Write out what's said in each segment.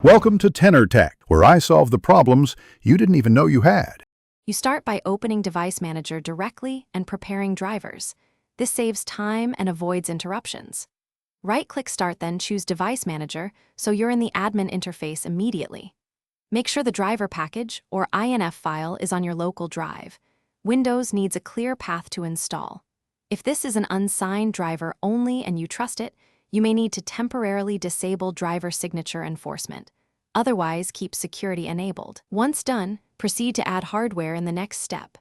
Welcome to Tenor Tech, where I solve the problems you didn't even know you had. You start by opening Device Manager directly and preparing drivers. This saves time and avoids interruptions. Right-click Start, then choose Device Manager so you're in the admin interface immediately. Make sure the driver package, or INF file, is on your local drive. Windows needs a clear path to install. If this is an unsigned driver only and you trust it, you may need to temporarily disable driver signature enforcement. Otherwise, keep security enabled. Once done, proceed to add hardware in the next step.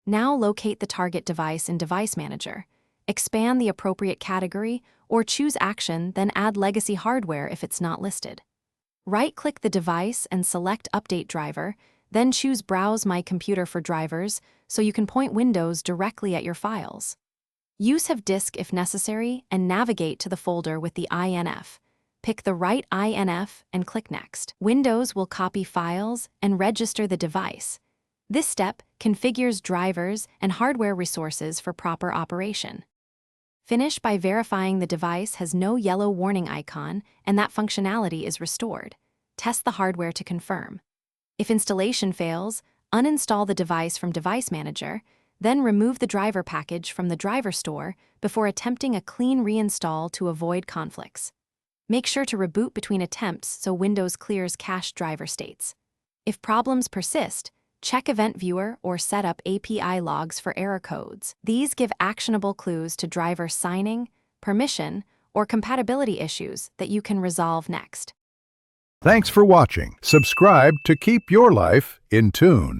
Now locate the target device in Device Manager. Expand the appropriate category or choose Action, then add legacy hardware if it's not listed. Right-click the device and select Update Driver, then choose Browse My Computer for drivers so you can point Windows directly at your files. Use Have Disk if necessary and navigate to the folder with the INF. Pick the right INF and click Next. Windows will copy files and register the device. This step configures drivers and hardware resources for proper operation. Finish by verifying the device has no yellow warning icon and that functionality is restored. Test the hardware to confirm. If installation fails, uninstall the device from Device Manager, then remove the driver package from the driver store before attempting a clean reinstall to avoid conflicts. Make sure to reboot between attempts so Windows clears cached driver states. If problems persist, check Event Viewer or set up API logs for error codes. These give actionable clues to driver signing, permission, or compatibility issues that you can resolve next. Thanks for watching. Subscribe to keep your life in tune.